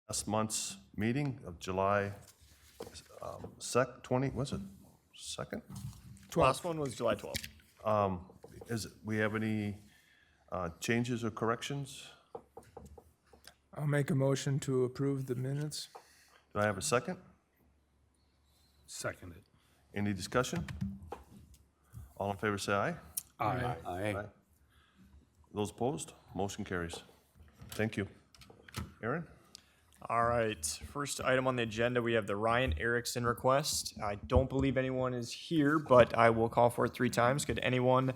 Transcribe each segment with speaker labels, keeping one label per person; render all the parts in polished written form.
Speaker 1: last month's meeting of July 20, was it 2nd?
Speaker 2: Last one was July 12th.
Speaker 1: We have any changes or corrections?
Speaker 3: I'll make a motion to approve the minutes.
Speaker 1: Do I have a second?
Speaker 4: Seconded.
Speaker 1: Any discussion? All in favor say aye.
Speaker 4: Aye.
Speaker 5: Aye.
Speaker 1: Those opposed? Motion carries. Thank you. Aaron?
Speaker 2: All right, first item on the agenda, we have the Ryan Erickson request. I don't believe anyone is here, but I will call for it 3 times. Could anyone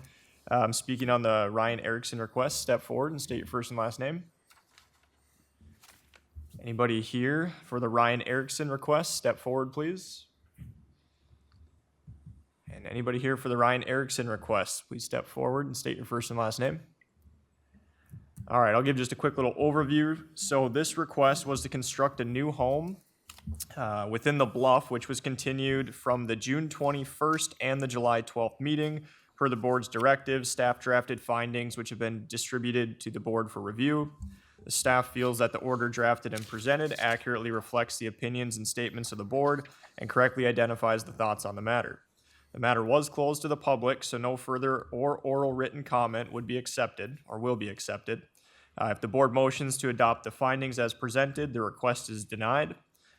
Speaker 2: speaking on the Ryan Erickson request step forward and state your first and last name? Anybody here for the Ryan Erickson request, step forward, please. And anybody here for the Ryan Erickson request, please step forward and state your first and last name. All right, I'll give just a quick little overview. So this request was to construct a new home within the Bluff, which was continued from the June 21st and the July 12th meeting. Per the board's directives, staff drafted findings which have been distributed to the board for review. The staff feels that the order drafted and presented accurately reflects the opinions and statements of the board and correctly identifies the thoughts on the matter. The matter was closed to the public, so no further or oral written comment would be accepted or will be accepted. If the board motions to adopt the findings as presented, the request is denied.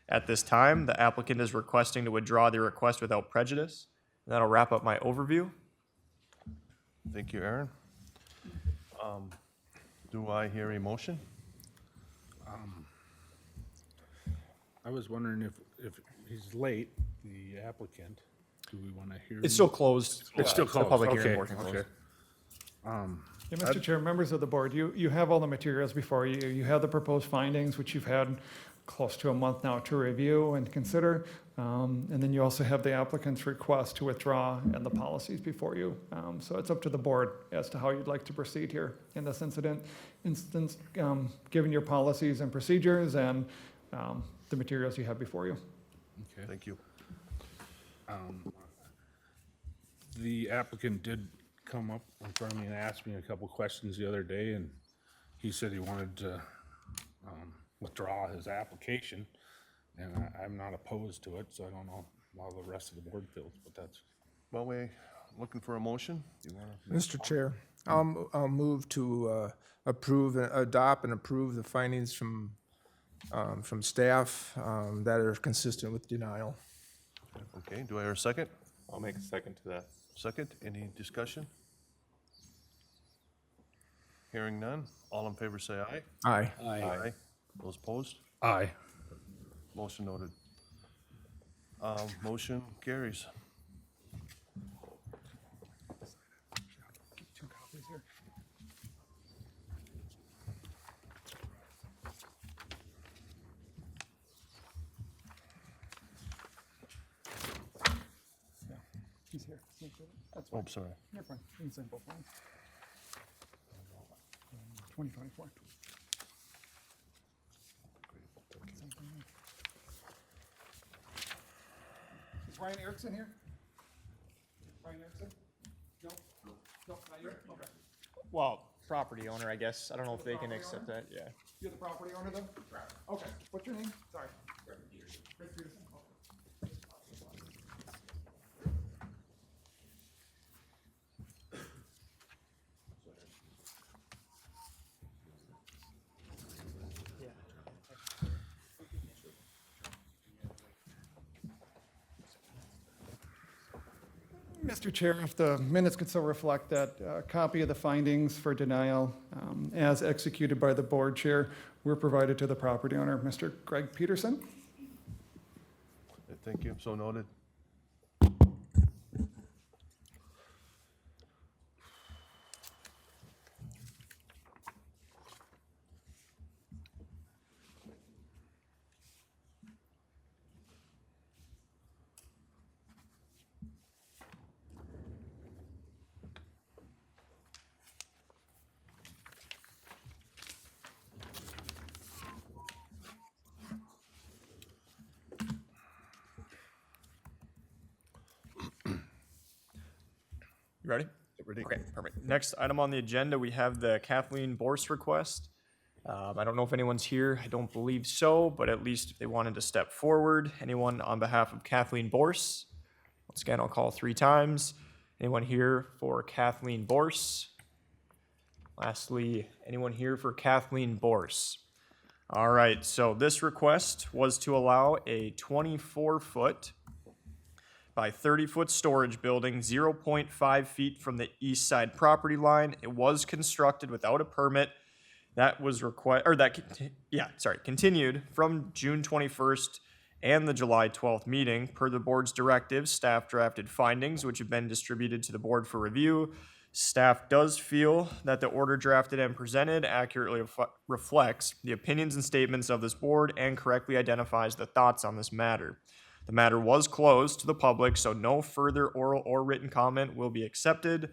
Speaker 2: At this time, the applicant is requesting to withdraw the request without prejudice. And that'll wrap up my overview.
Speaker 1: Thank you, Aaron. Do I hear a motion?
Speaker 4: I was wondering if he's late, the applicant, do we want to hear?
Speaker 2: It's still closed.
Speaker 4: It's still
Speaker 2: The
Speaker 4: closed,
Speaker 2: public hearing
Speaker 4: okay,
Speaker 2: portion closed.
Speaker 4: okay.
Speaker 6: Yeah, Mr. Chair, members of the board, you have all the materials before you. You have the proposed findings, which you've had close to a month now to review and consider. And then you also have the applicant's request to withdraw and the policies before you. So it's up to the board as to how you'd like to proceed here in this instance, given your policies and procedures and the materials you have before you.
Speaker 4: Okay.
Speaker 1: Thank you.
Speaker 4: The applicant did come up in front of me and asked me a couple questions the other day, and he said he wanted to withdraw his application, and I'm not opposed to it, so I don't know how the rest of the board feels, but that's.
Speaker 1: Well, we're looking for a motion. You wanna?
Speaker 3: Mr. Chair, I'll move to adopt and approve the findings from staff that are consistent with denial.
Speaker 1: Okay, do I hear a second?
Speaker 5: I'll make a second to that.
Speaker 1: Second, any discussion? Hearing none, all in favor say aye.
Speaker 3: Aye.
Speaker 5: Aye.
Speaker 1: Those opposed?
Speaker 4: Aye.
Speaker 1: Motion noted. Motion carries.
Speaker 6: Two copies here. Yeah, he's here. That's
Speaker 1: Oh,
Speaker 6: fine.
Speaker 1: sorry.
Speaker 6: You're fine. You can send both lines. 2024. Is Ryan Erickson here? Ryan Erickson? No? No, not you? Okay.
Speaker 2: Well, property owner, I guess. I don't know if they can accept that, yeah.
Speaker 6: You're the property owner then? Okay. What's your name? Sorry. Greg Peterson. Greg Peterson? Okay. Mr. Chair, if the minutes could so reflect that a copy of the findings for denial as executed by the board chair were provided to the property owner, Mr. Greg Peterson.
Speaker 1: Thank you, so noted.
Speaker 2: You ready?
Speaker 1: Ready?
Speaker 2: Okay, perfect. Next item on the agenda, we have the Kathleen Borst request. I don't know if anyone's here. I don't believe so, but at least if they wanted to step forward. Anyone on behalf of Kathleen Borse? Once again, I'll call 3 times. Anyone here for Kathleen Borse? Lastly, anyone here for Kathleen Borse? All right, so this request was to allow a 24-foot by 30-foot storage building 0.5 feet from the east side property line. It was constructed without a permit. That was continued from June 21st and the July 12th meeting. Per the board's directives, staff drafted findings which have been distributed to the board for review. Staff does feel that the order drafted and presented accurately reflects the opinions and statements of this board and correctly identifies the thoughts on this matter. The matter was closed to the public, so no further oral or written comment will be accepted.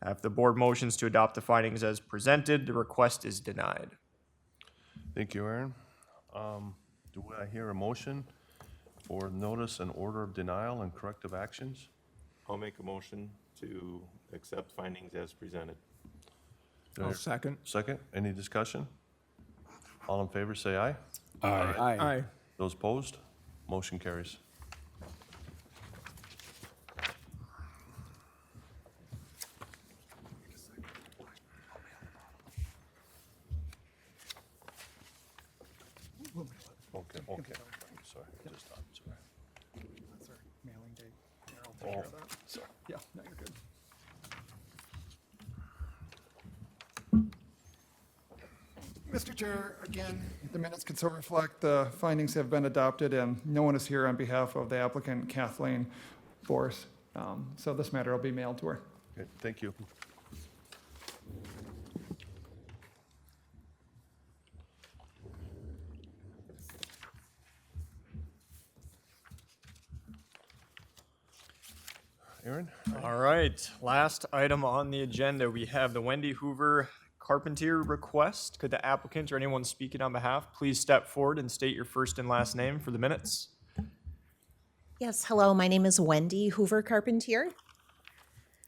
Speaker 2: If the board motions to adopt the findings as presented, the request is denied.
Speaker 1: Thank you, Aaron. Do I hear a motion for notice and order of denial and corrective actions?
Speaker 5: I'll make a motion to accept findings as presented.
Speaker 3: I'll second.
Speaker 1: Second, any discussion? All in favor, say aye.
Speaker 4: Aye.
Speaker 3: Aye.
Speaker 1: Those opposed? Motion carries. Okay, sorry, just, I'm sorry.
Speaker 6: That's our mailing date. Here, I'll take care of that.
Speaker 1: Sorry.
Speaker 6: Yeah, no, you're good. Mr. Chair, again, the minutes can so reflect the findings have been adopted and no one is here on behalf of the applicant Kathleen Borse. So this matter will be mailed to her.
Speaker 1: Okay, thank you. Aaron?
Speaker 2: All right, last item on the agenda, we have the Wendy Hoover Carpentier request. Could the applicant or anyone speaking on behalf please step forward and state your first and last name for the minutes?
Speaker 7: Yes, hello, my name is Wendy Hoover Carpentier.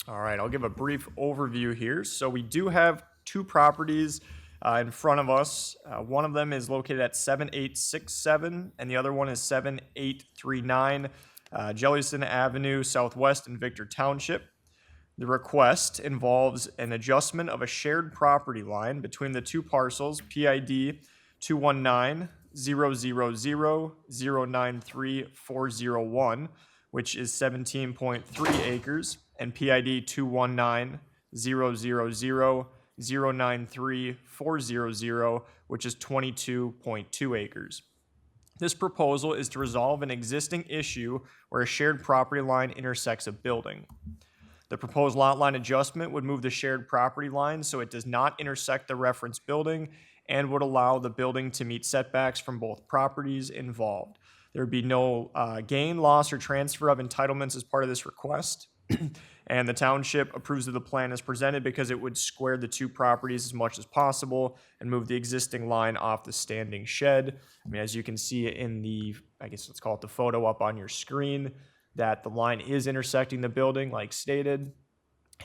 Speaker 2: All right, I'll give a brief overview here. So we do have 2 properties in front of us. One of them is located at 7867, and the other one is 7839 Jellison Avenue Southwest in Victor Township. The request involves an adjustment of a shared property line between the 2 parcels, PID 219-000-093-401, which is 17.3 acres, and PID 219-000-093-400, which is 22.2 acres. This proposal is to resolve an existing issue where a shared property line intersects a building. The proposed lot line adjustment would move the shared property line so it does not intersect the reference building and would allow the building to meet setbacks from both properties involved. There would be no gain, loss, or transfer of entitlements as part of this request. And the township approves of the plan as presented because it would square the 2 properties as much as possible and move the existing line off the standing shed. I mean, as you can see in the, I guess let's call it the photo up on your screen, that the line is intersecting the building like stated.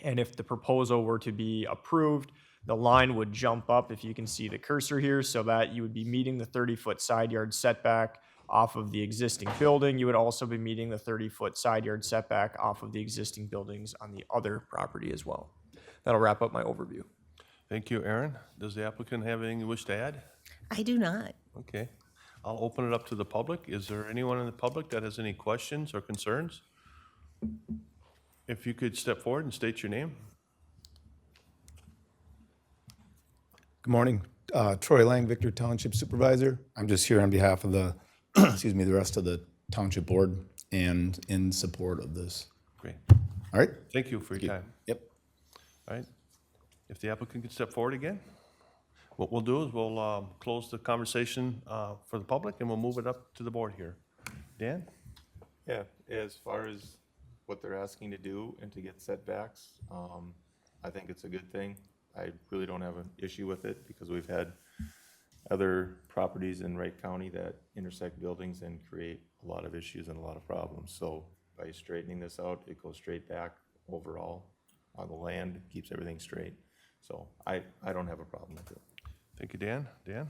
Speaker 2: And if the proposal were to be approved, the line would jump up, if you can see the cursor here, so that you would be meeting the 30-foot side yard setback off of the existing building. You would also be meeting the 30-foot side yard setback off of the existing buildings on the other property as well. That'll wrap up my overview.
Speaker 1: Thank you, Aaron. Does the applicant have anything you wish to add?
Speaker 7: I do not.
Speaker 1: Okay, I'll open it up to the public. Is there anyone in the public that has any questions or concerns? If you could step forward and state your name.
Speaker 8: Good morning. Troy Lang, Victor Township Supervisor. I'm just here on behalf of the, excuse me, the rest of the Township Board and in support of this.
Speaker 1: Great.
Speaker 8: All right?
Speaker 1: Thank you for your time.
Speaker 8: Yep.
Speaker 1: All right. If the applicant could step forward again. What we'll do is we'll close the conversation for the public and we'll move it up to the board here. Dan?
Speaker 5: Yeah, as far as what they're asking to do and to get setbacks, I think it's a good thing. I really don't have an issue with it because we've had other properties in Wright County that intersect buildings and create a lot of issues and a lot of problems. So by straightening this out, it goes straight back overall on the land, keeps everything straight. So I don't have a problem with it.
Speaker 1: Thank you, Dan. Dan?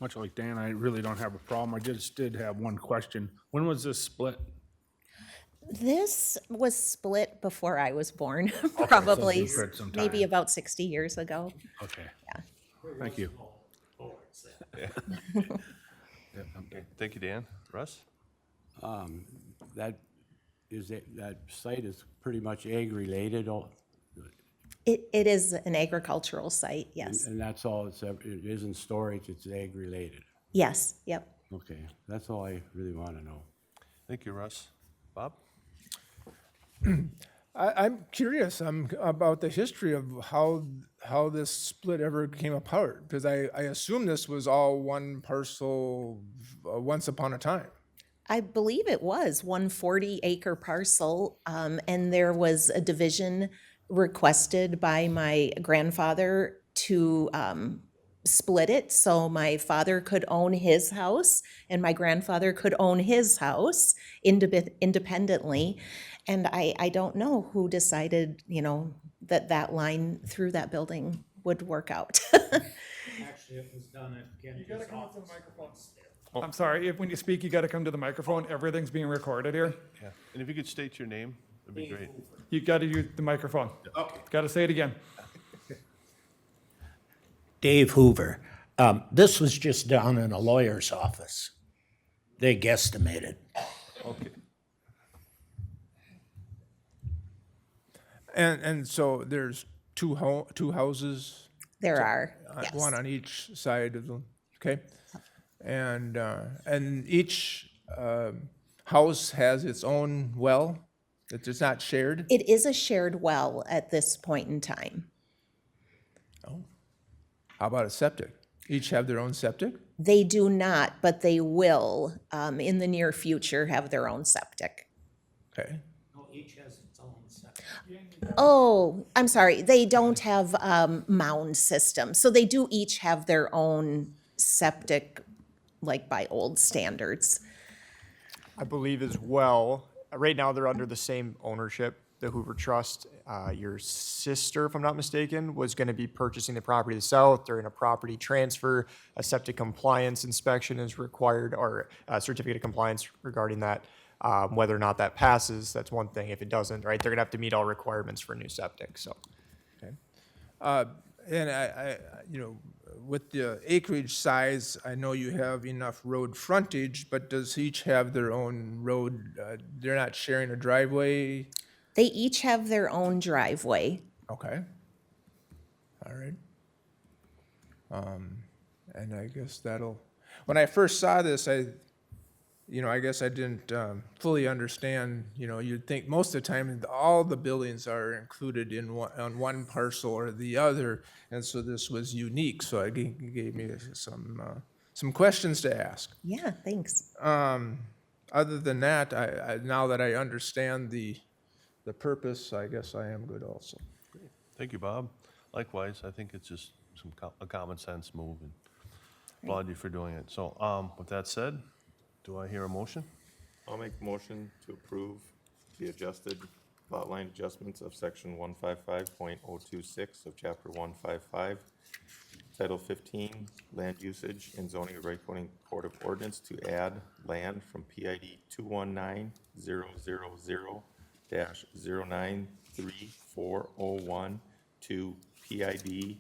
Speaker 4: Much like Dan, I really don't have a problem. I just did have one question. When was this split?
Speaker 7: This was split before I was born, probably
Speaker 4: so it's some
Speaker 7: maybe
Speaker 4: time.
Speaker 7: about 60 years ago.
Speaker 4: Okay.
Speaker 7: Yeah.
Speaker 4: Thank you.
Speaker 1: Okay, thank you, Dan. Russ?
Speaker 9: That that site is pretty much ag-related,
Speaker 7: It is an agricultural site, yes.
Speaker 9: and that's all, it isn't storage, it's ag-related.
Speaker 7: Yes, yep.
Speaker 9: Okay, that's all I really want to know.
Speaker 1: Thank you, Russ. Bob?
Speaker 3: I'm curious about the history of how this split ever came apart, because I assume this was all one parcel once upon a time.
Speaker 7: I believe it was one 40-acre parcel, and there was a division requested by my grandfather to split it so my father could own his house and my grandfather could own his house independently. And I don't know who decided, that line through that building would work out.
Speaker 10: Actually, it was done at Kendra's office.
Speaker 6: I'm sorry, when you speak, you got to come to the microphone. Everything's being recorded here.
Speaker 1: Yeah. And if you could state your name, that'd be great.
Speaker 6: You got to use the microphone. Okay. Got to say it again.
Speaker 10: Dave Hoover. This was just done in a lawyer's office. They guesstimated.
Speaker 1: Okay.
Speaker 3: And so there's two houses,
Speaker 7: There are, yes.
Speaker 3: one on each side of the, okay? And each house has its own well, it's not shared?
Speaker 7: It is a shared well at this point in time.
Speaker 3: How about a septic? Each have their own septic?
Speaker 7: They do not, but they will, in the near future, have their own septic.
Speaker 3: Okay.
Speaker 10: No, each has its own septic.
Speaker 7: Oh, I'm sorry, they don't have mound systems, so they do each have their own septic, like by old standards.
Speaker 2: I believe as well, right now they're under the same ownership, the Hoover Trust. Your sister, if I'm not mistaken, was going to be purchasing the property to the south. During a property transfer, a septic compliance inspection is required, or a certificate of compliance regarding that. Whether or not that passes, that's one thing. If it doesn't, right, they're going to have to meet all requirements for a new septic, so.
Speaker 3: And I, with the acreage size, I know you have enough road frontage, but does each have their own road? They're not sharing a driveway?
Speaker 7: They each have their own driveway.
Speaker 3: Okay. All right. And I guess when I first saw this, I guess I didn't fully understand, you'd think most of the time all the buildings are included on one parcel or the other, and so this was unique, so it gave me some questions to ask.
Speaker 7: Yeah, thanks.
Speaker 3: Other than that, I now that I understand the purpose, I guess I am good also.
Speaker 1: Thank you, Bob. Likewise, I think it's just a common sense move, and applaud you for doing it. So, with that said, do I hear a motion?
Speaker 5: I'll make a motion to approve the adjusted lot line adjustments of section 155.026 of chapter 155, title 15, land usage and zoning of Wright County Code of Ordinance to add land from PID 219000-093401 to PID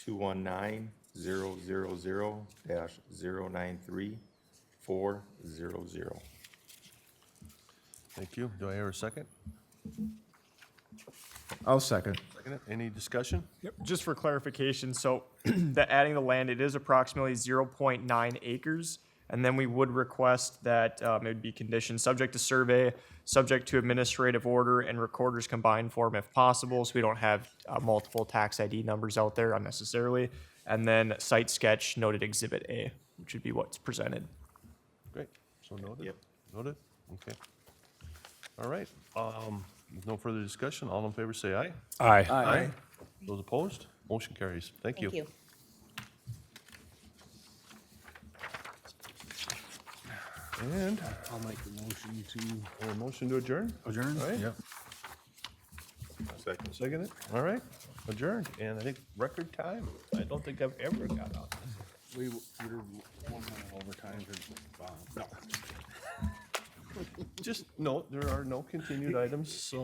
Speaker 5: 219000-093. 400.
Speaker 1: Thank you. Do I hear a second?
Speaker 3: I'll second.
Speaker 1: Second it. Any discussion?
Speaker 2: Yep, just for clarification, so adding the land, it is approximately 0.9 acres. And then we would request that it would be conditioned, subject to survey, subject to administrative order and recorder's combined form if possible, so we don't have multiple tax ID numbers out there unnecessarily. And then site sketch noted Exhibit A, which would be what's presented.
Speaker 1: Great. So noted?
Speaker 5: Yep.
Speaker 1: Noted? Okay. All right. With no further discussion, all in favor say aye.
Speaker 4: Aye.
Speaker 1: Aye. Those opposed? Motion carries. Thank you.
Speaker 7: Thank you.
Speaker 1: And
Speaker 4: I'll make the motion to
Speaker 1: a motion to adjourn?
Speaker 4: adjourn.
Speaker 1: All right.
Speaker 4: Yep.
Speaker 5: Second.
Speaker 1: Second it? All right. Adjourned. And I think record time. I don't think I've ever got out.
Speaker 4: we're 1 minute over time for, no.
Speaker 1: Just note, there are no continued items, so